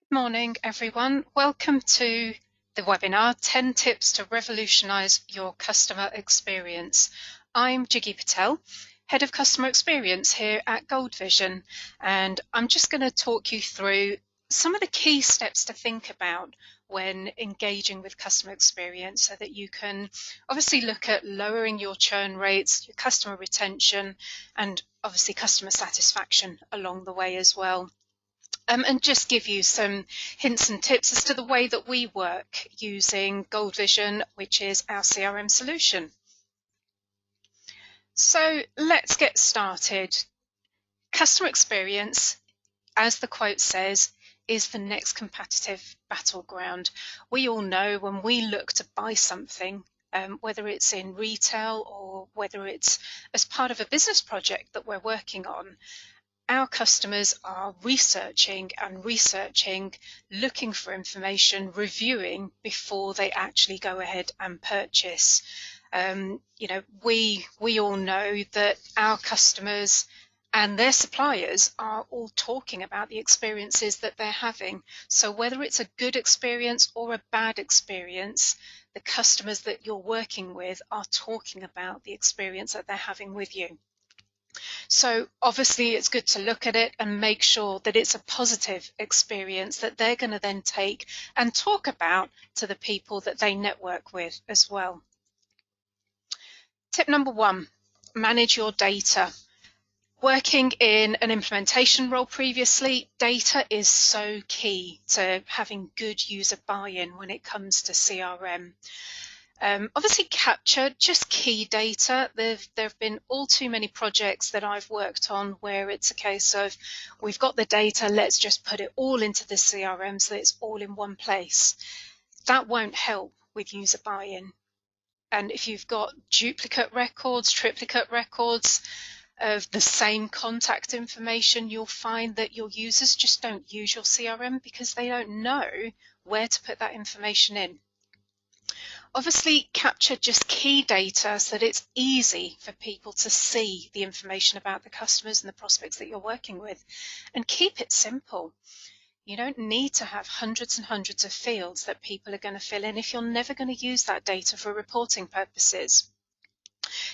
Morning, everyone. Welcome to the webinar, 10 Tips to Revolutionise Your Customer Experience. I'm Jiggy Patel, Head of Customer Experience here at Gold Vision, and I'm just going to talk you through some of the key steps to think about when engaging with customer experience so that you can obviously look at lowering your churn rates, your customer retention, and obviously customer satisfaction along the way as well. And just give you some hints and tips as to the way that we work using Gold Vision, which is our CRM solution. So let's get started. Customer experience, as the quote says, is the next competitive battleground. We all know when we look to buy something, whether it's in retail or whether it's as part of a business project that we're working on, our customers are researching and researching, looking for information, reviewing before they actually go ahead and purchase. We all know that our customers and their suppliers are all talking about the experiences that they're having. So whether it's a good experience or a bad experience, the customers that you're working with are talking about the experience that they're having with you. So obviously it's good to look at it and make sure that it's a positive experience that they're going to then take and talk about to the people that they network with as well. Tip number 1, manage your data. Working in an implementation role previously, data is so key to having good user buy-in when it comes to CRM. Obviously capture just key data. There have been all too many projects that I've worked on where it's a case of we've got the data, let's just put it all into the CRM so that it's all in one place. That won't help with user buy-in. And if you've got duplicate records, triplicate records of the same contact information, you'll find that your users just don't use your CRM because they don't know where to put that information in. Obviously, capture just key data so that it's easy for people to see the information about the customers and the prospects that you're working with. And keep it simple. You don't need to have hundreds and hundreds of fields that people are going to fill in if you're never going to use that data for reporting purposes.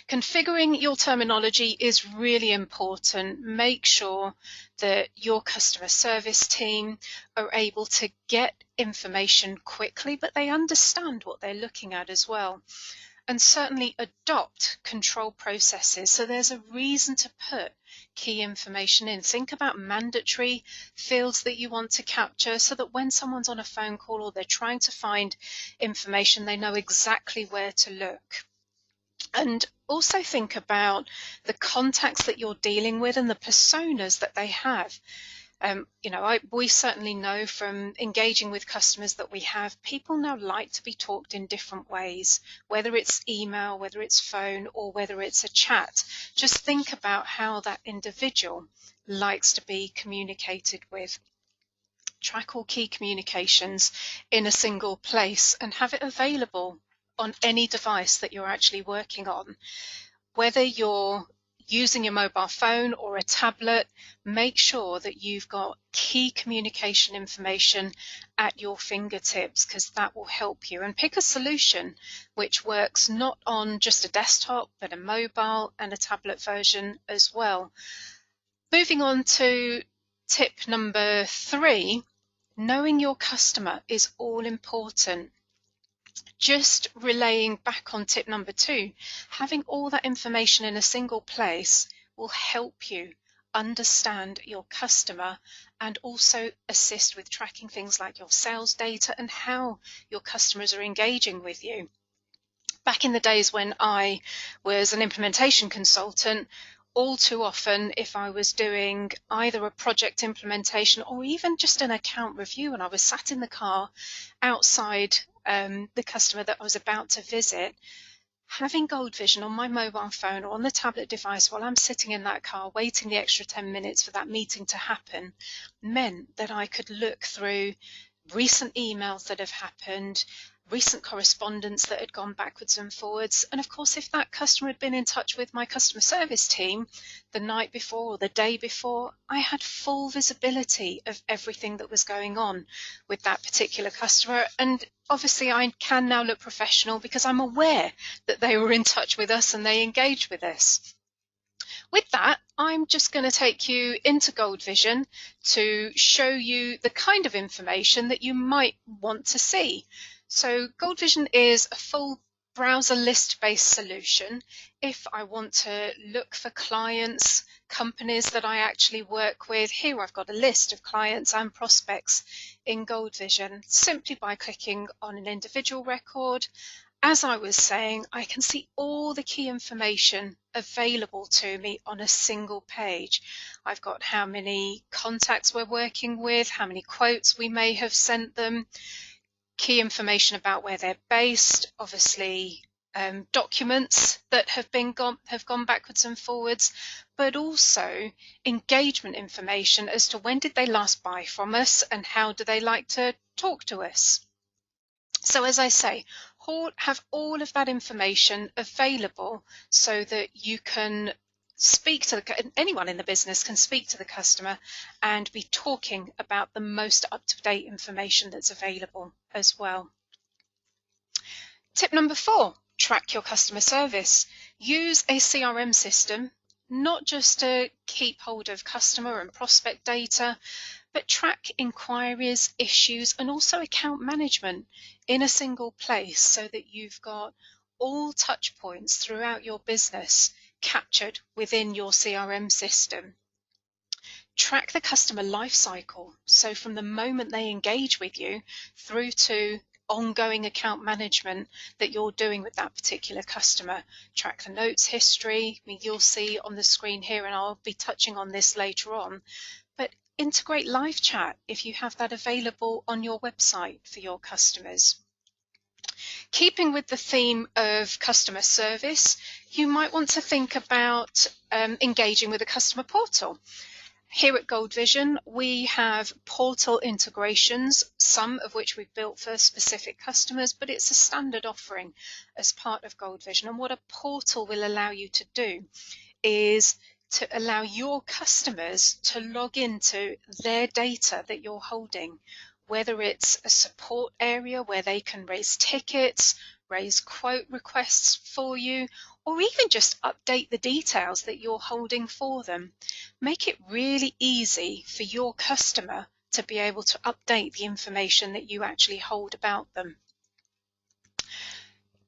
Configuring your terminology is really important. Make sure that your customer service team are able to get information quickly, but they understand what they're looking at as well. And certainly adopt control processes. So there's a reason to put key information in. Think about mandatory fields that you want to capture so that when someone's on a phone call or they're trying to find information, they know exactly where to look. And also think about the contacts that you're dealing with and the personas that they have. We certainly know from engaging with customers that we have, people now like to be talked in different ways, whether it's email, whether it's phone, or whether it's a chat. Just think about how that individual likes to be communicated with. Track all key communications in a single place and have it available on any device that you're actually working on. Whether you're using your mobile phone or a tablet, make sure that you've got key communication information at your fingertips because that will help you. And pick a solution which works not on just a desktop but a mobile and a tablet version as well. Moving on to tip number 3, knowing your customer is all important. Just relaying back on tip number 2, having all that information in a single place will help you understand your customer and also assist with tracking things like your sales data and how your customers are engaging with you. Back in the days when I was an implementation consultant, all too often, if I was doing either a project implementation or even just an account review and I was sat in the car outside the customer that I was about to visit, having Gold Vision on my mobile phone or on the tablet device while I'm sitting in that car waiting the extra 10 minutes for that meeting to happen meant that I could look through recent emails that have happened, recent correspondence that had gone backwards and forwards. And of course, if that customer had been in touch with my customer service team the night before or the day before, I had full visibility of everything that was going on with that particular customer. And obviously I can now look professional because I'm aware that they were in touch with us and they engaged with us. With that, I'm just going to take you into Gold Vision to show you the kind of information that you might want to see. So Gold Vision is a full browser list-based solution. If I want to look for clients, companies that I actually work with, here I've got a list of clients and prospects in Gold Vision, simply by clicking on an individual record. As I was saying, I can see all the key information available to me on a single page. I've got how many contacts we're working with, how many quotes we may have sent them, key information about where they're based, obviously documents that have gone backwards and forwards, but also engagement information as to when did they last buy from us and how do they like to talk to us. So as I say, have all of that information available so that you can speak to anyone in the business can speak to the customer and be talking about the most up-to-date information that's available as well. Tip number 4, track your customer service. Use a CRM system, not just to keep hold of customer and prospect data, but track inquiries, issues, and also account management in a single place so that you've got all touch points throughout your business captured within your CRM system. Track the customer life cycle, so from the moment they engage with you through to ongoing account management that you're doing with that particular customer. Track the notes history. I mean, you'll see on the screen here, and I'll be touching on this later on, but integrate live chat if you have that available on your website for your customers. Keeping with the theme of customer service, you might want to think about engaging with a customer portal. Here at Gold Vision, we have portal integrations, some of which we've built for specific customers, but it's a standard offering as part of Gold Vision. And what a portal will allow you to do is to allow your customers to log into their data that you're holding, whether it's a support area where they can raise tickets, raise quote requests for you, or even just update the details that you're holding for them. Make it really easy for your customer to be able to update the information that you actually hold about them.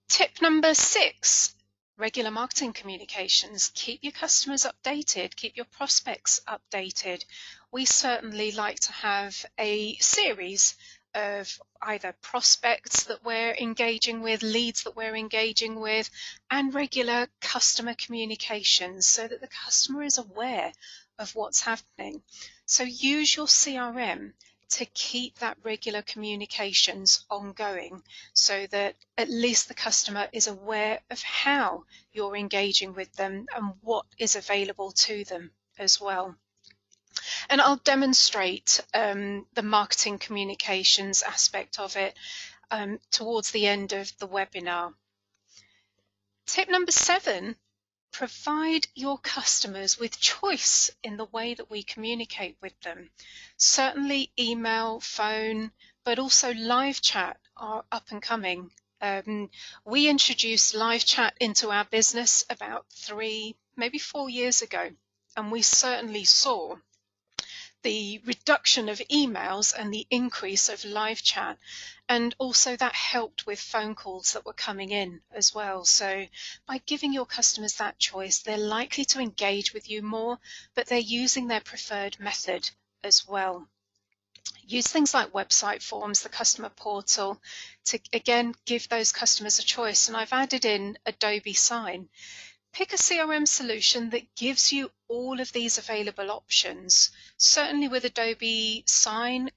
Tip number 6, regular marketing communications. Keep your customers updated, keep your prospects updated. We certainly like to have a series of either prospects that we're engaging with, leads that we're engaging with, and regular customer communications so that the customer is aware of what's happening. So use your CRM to keep that regular communications ongoing so that at least the customer is aware of how you're engaging with them and what is available to them as well. And I'll demonstrate the marketing communications aspect of it towards the end of the webinar. Tip number 7, provide your customers with choice in the way that we communicate with them. Certainly email, phone, but also live chat are up and coming. We introduced live chat into our business about 3, maybe 4 years ago, and we certainly saw the reduction of emails and the increase of live chat, and also that helped with phone calls that were coming in as well. So by giving your customers that choice, they're likely to engage with you more, but they're using their preferred method as well. Use things like website forms, the customer portal, to again give those customers a choice. And I've added in Adobe Sign. Pick a CRM solution that gives you all of these available options. Certainly with Adobe Sign,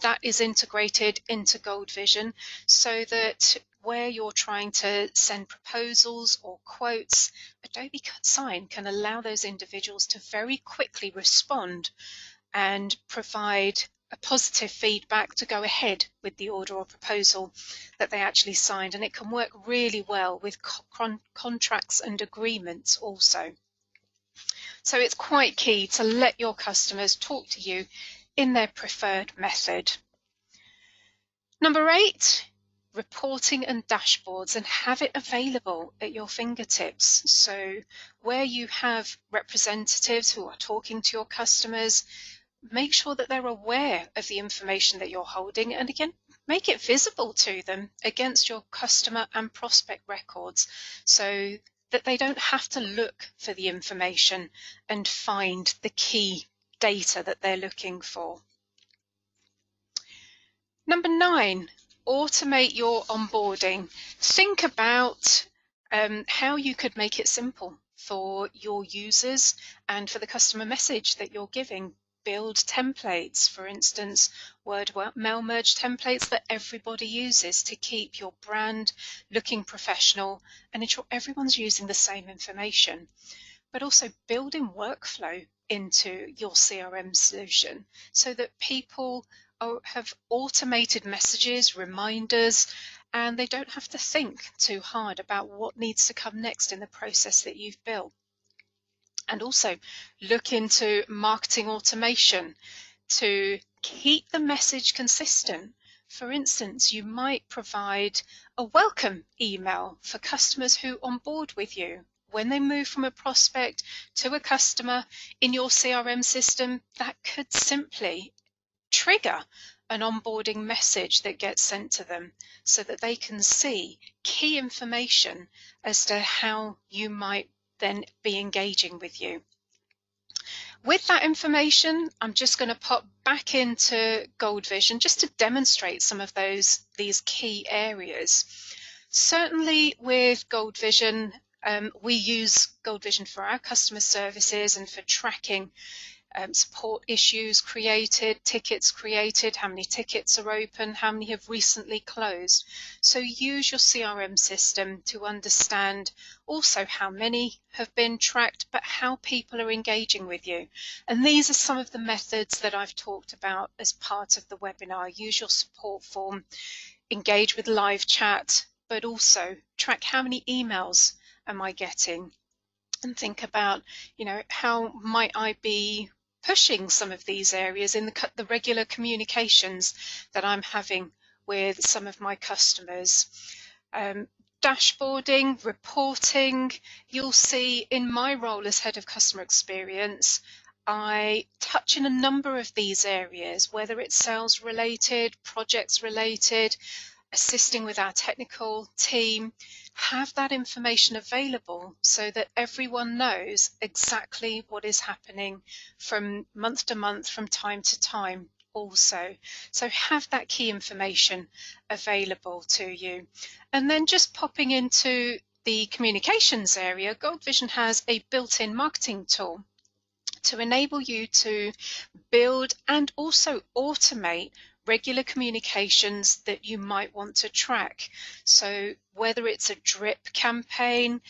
that is integrated into Gold Vision so that where you're trying to send proposals or quotes, Adobe Sign can allow those individuals to very quickly respond and provide a positive feedback to go ahead with the order or proposal that they actually signed. And it can work really well with contracts and agreements also. So it's quite key to let your customers talk to you in their preferred method. Number 8, reporting and dashboards, and have it available at your fingertips. So where you have representatives who are talking to your customers, make sure that they're aware of the information that you're holding, and again, make it visible to them against your customer and prospect records so that they don't have to look for the information and find the key data that they're looking for. Number 9, automate your onboarding. Think about how you could make it simple for your users and for the customer message that you're giving. Build templates, for instance, word mail merge templates that everybody uses to keep your brand looking professional and ensure everyone's using the same information. But also building workflow into your CRM solution so that people have automated messages, reminders, and they don't have to think too hard about what needs to come next in the process that you've built. And also look into marketing automation to keep the message consistent. For instance, you might provide a welcome email for customers who onboard with you. When they move from a prospect to a customer in your CRM system, that could simply trigger an onboarding message that gets sent to them so that they can see key information as to how you might then be engaging with you. With that information, I'm just going to pop back into Gold Vision just to demonstrate some of these key areas. Certainly with Gold Vision, we use Gold Vision for our customer services and for tracking support issues created, tickets created, how many tickets are open, how many have recently closed. So use your CRM system to understand also how many have been tracked, but how people are engaging with you. And these are some of the methods that I've talked about as part of the webinar. Use your support form, engage with live chat, but also track how many emails am I getting, and think about, how might I be pushing some of these areas in the regular communications that I'm having with some of my customers. Dashboarding, reporting, you'll see in my role as Head of Customer Experience, I touch in a number of these areas, whether it's sales related, projects related, assisting with our technical team. Have that information available so that everyone knows exactly what is happening from month to month, from time to time also. So have that key information available to you. And then just popping into the communications area, Gold Vision has a built-in marketing tool to enable you to build and also automate regular communications that you might want to track. So whether it's a drip campaign,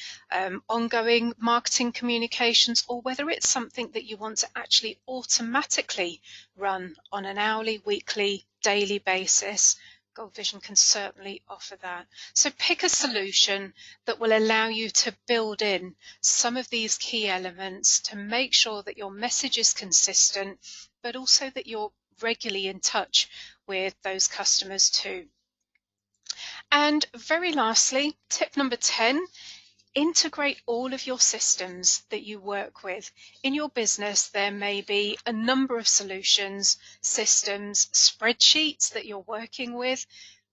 ongoing marketing communications, or whether it's something that you want to actually automatically run on an hourly, weekly, daily basis, Gold Vision can certainly offer that. So pick a solution that will allow you to build in some of these key elements to make sure that your message is consistent, but also that you're regularly in touch with those customers too. And very lastly, tip number 10, integrate all of your systems that you work with. In your business, there may be a number of solutions, systems, spreadsheets that you're working with.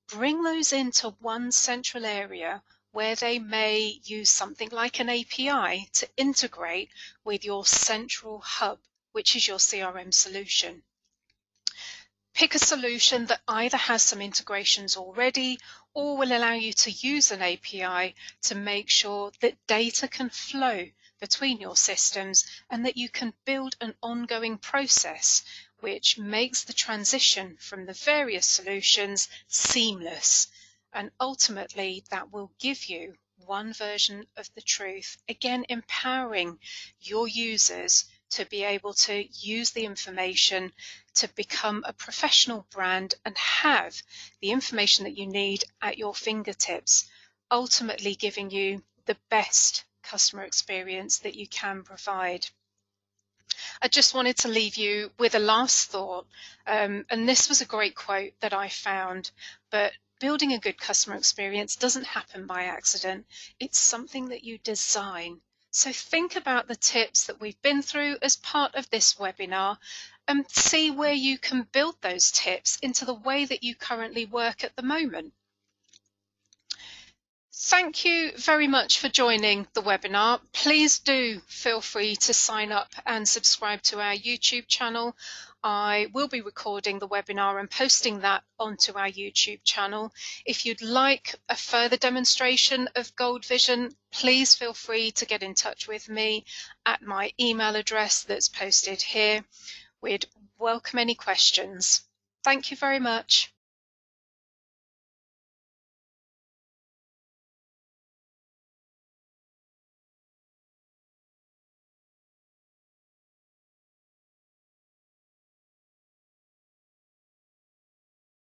Bring those into one central area where they may use something like an API to integrate with your central hub, which is your CRM solution. Pick a solution that either has some integrations already or will allow you to use an API to make sure that data can flow between your systems and that you can build an ongoing process which makes the transition from the various solutions seamless. And ultimately, that will give you one version of the truth, again empowering your users to be able to use the information to become a professional brand and have the information that you need at your fingertips, ultimately giving you the best customer experience that you can provide. I just wanted to leave you with a last thought, and this was a great quote that I found, but building a good customer experience doesn't happen by accident. It's something that you design. So think about the tips that we've been through as part of this webinar and see where you can build those tips into the way that you currently work at the moment. Thank you very much for joining the webinar. Please do feel free to sign up and subscribe to our YouTube channel. I will be recording the webinar and posting that onto our YouTube channel. If you'd like a further demonstration of Gold Vision, please feel free to get in touch with me at my email address that's posted here. We'd welcome any questions. Thank you very much.